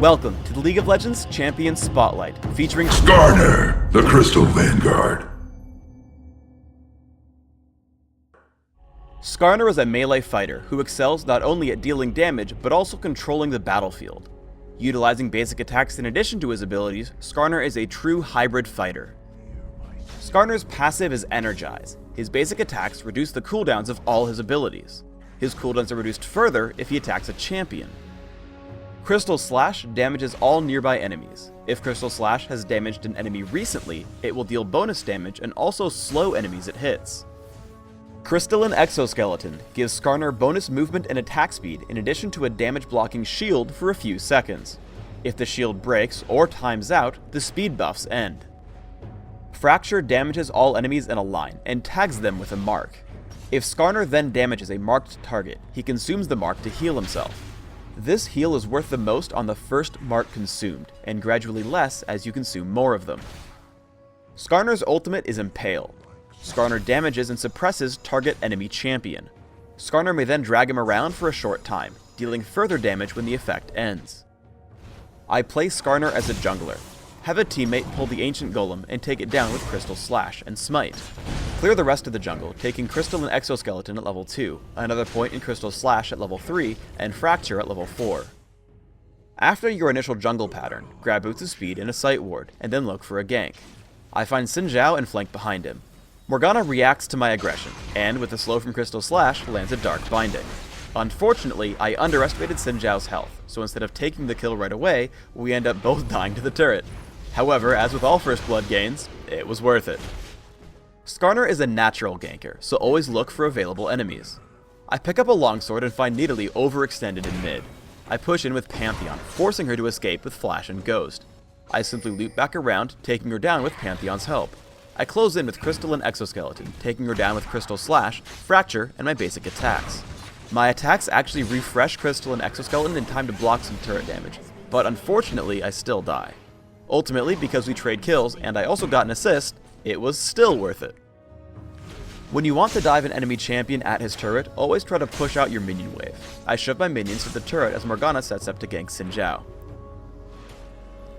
Welcome to the League of Legends Champions Spotlight, featuring Skarner, the Crystal Vanguard. Skarner is a melee fighter who excels not only at dealing damage, but also controlling the battlefield. Utilizing basic attacks in addition to his abilities, Skarner is a true hybrid fighter. Skarner's passive is Energize. His basic attacks reduce the cooldowns of all his abilities. His cooldowns are reduced further if he attacks a champion. Crystal Slash damages all nearby enemies. If Crystal Slash has damaged an enemy recently, it will deal bonus damage and also slow enemies it hits. Crystalline Exoskeleton gives Skarner bonus movement and attack speed in addition to a damage blocking shield for a few seconds. If the shield breaks or times out, the speed buffs end. Fracture damages all enemies in a line and tags them with a mark. If Skarner then damages a marked target, he consumes the mark to heal himself. This heal is worth the most on the first mark consumed, and gradually less as you consume more of them. Skarner's ultimate is Impale. Skarner damages and suppresses target enemy champion. Skarner may then drag him around for a short time, dealing further damage when the effect ends. I play Skarner as a jungler. Have a teammate pull the Ancient Golem and take it down with Crystal Slash and Smite. Clear the rest of the jungle, taking Crystal and Exoskeleton at level 2, another point in Crystal Slash at level 3, and Fracture at level 4. After your initial jungle pattern, grab Boots of Speed and a Sight Ward, and then look for a gank. I find Xin Zhao and flank behind him. Morgana reacts to my aggression, and with a slow from Crystal Slash, lands a Dark Binding. Unfortunately, I underestimated Xin Zhao's health, so instead of taking the kill right away, we end up both dying to the turret. However, as with all First Blood gains, it was worth it. Skarner is a natural ganker, so always look for available enemies. I pick up a longsword and find Nidalee overextended in mid. I push in with Pantheon, forcing her to escape with Flash and Ghost. I simply loop back around, taking her down with Pantheon's help. I close in with Crystal and Exoskeleton, taking her down with Crystal Slash, Fracture, and my basic attacks. My attacks actually refresh Crystal and Exoskeleton in time to block some turret damage, but unfortunately I still die. Ultimately, because we trade kills and I also got an assist, it was still worth it. When you want to dive an enemy champion at his turret, always try to push out your minion wave. I shove my minions to the turret as Morgana sets up to gank Xin Zhao.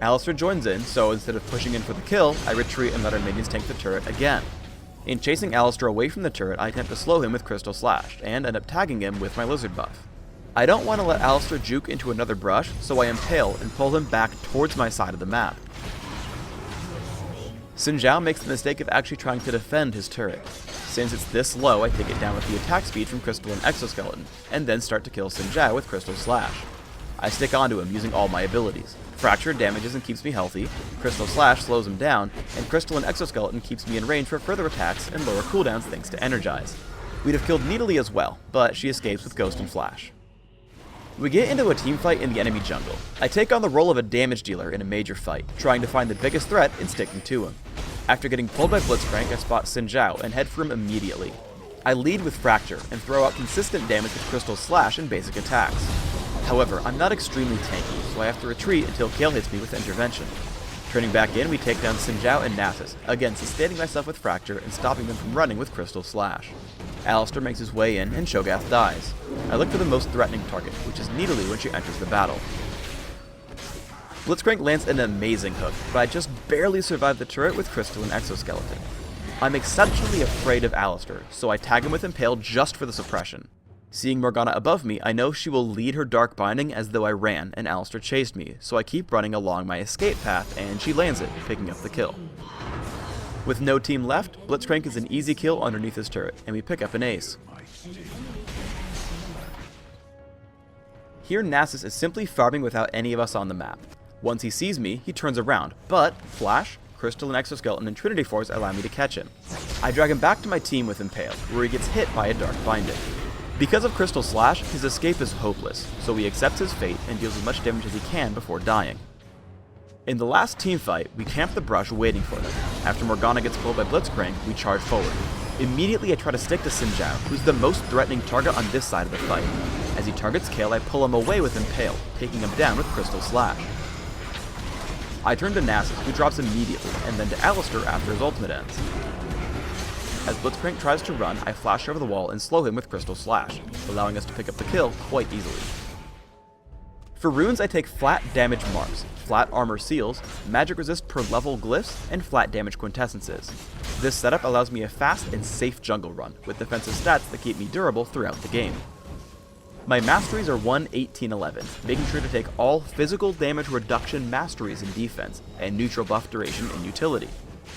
Alistar joins in, so instead of pushing in for the kill, I retreat and let our minions tank the turret again. In chasing Alistar away from the turret, I attempt to slow him with Crystal Slash, and end up tagging him with my Lizard buff. I don't want to let Alistar juke into another brush, so I impale and pull him back towards my side of the map. Xin Zhao makes the mistake of actually trying to defend his turret. Since it's this low, I take it down with the attack speed from Crystal and Exoskeleton, and then start to kill Xin Zhao with Crystal Slash. I stick onto him using all my abilities. Fracture damages and keeps me healthy, Crystal Slash slows him down, and Crystal and Exoskeleton keeps me in range for further attacks and lower cooldowns thanks to Energize. We'd have killed Nidalee as well, but she escapes with Ghost and Flash. We get into a teamfight in the enemy jungle. I take on the role of a damage dealer in a major fight, trying to find the biggest threat and sticking to him. After getting pulled by Blitzcrank, I spot Xin Zhao and head for him immediately. I lead with Fracture and throw out consistent damage with Crystal Slash and basic attacks. However, I'm not extremely tanky, so I have to retreat until Kale hits me with Intervention. Turning back in, we take down Xin Zhao and Nasus, again sustaining myself with Fracture and stopping them from running with Crystal Slash. Alistar makes his way in, and Sho'gath dies. I look for the most threatening target, which is Nidalee when she enters the battle. Blitzcrank lands an amazing hook, but I just barely survive the turret with Crystal and Exoskeleton. I'm exceptionally afraid of Alistar, so I tag him with Impale just for the suppression. Seeing Morgana above me, I know she will lead her Dark Binding as though I ran and Alistar chased me, so I keep running along my escape path and she lands it, picking up the kill. With no team left, Blitzcrank is an easy kill underneath his turret, and we pick up an ace. Here Nasus is simply farming without any of us on the map. Once he sees me, he turns around, but Flash, Crystal and Exoskeleton and Trinity Force allow me to catch him. I drag him back to my team with Impale, where he gets hit by a Dark Binding. Because of Crystal Slash, his escape is hopeless, so he accepts his fate and deals as much damage as he can before dying. In the last teamfight, we camp the brush waiting for them. After Morgana gets pulled by Blitzcrank, we charge forward. Immediately I try to stick to Xin Zhao, who's the most threatening target on this side of the fight. As he targets Kale, I pull him away with Impale, taking him down with Crystal Slash. I turn to Nasus, who drops immediately, and then to Alistar after his ultimate ends. As Blitzcrank tries to run, I flash over the wall and slow him with Crystal Slash, allowing us to pick up the kill quite easily. For runes, I take flat damage marks, flat armor seals, magic resist per level glyphs, and flat damage quintessences. This setup allows me a fast and safe jungle run, with defensive stats that keep me durable throughout the game. My masteries are 1, 18, 11, making sure to take all physical damage reduction masteries in defense, and neutral buff duration in utility.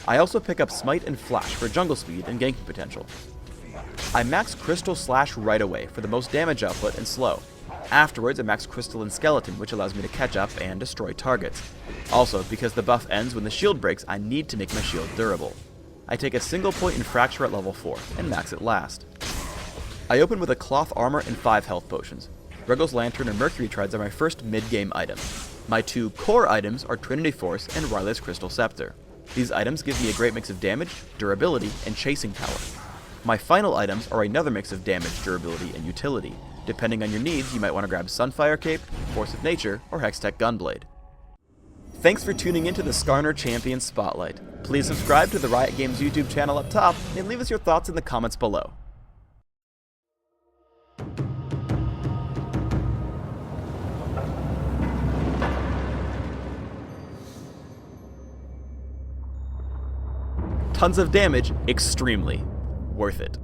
I also pick up Smite and Flash for jungle speed and ganking potential. I max Crystal Slash right away for the most damage output and slow. Afterwards, I max Crystalline Skeleton, which allows me to catch up and destroy targets. Also, because the buff ends when the shield breaks, I need to make my shield durable. I take a single point in Fracture at level 4, and max it last. I open with a Cloth Armor and 5 health potions. Regal's Lantern and Mercury Trides are my first mid-game items. My 2 core items are Trinity Force and Riley's Crystal Scepter. These items give me a great mix of damage, durability, and chasing power. My final items are another mix of damage, durability, and utility. Depending on your needs, you might want to grab Sunfire Cape, Force of Nature, or Hextech Gunblade. Thanks for tuning into the Skarner Champion Spotlight. Please subscribe to the Riot Games YouTube channel up top, and leave us your thoughts in the comments below. Tons of damage, extremely worth it.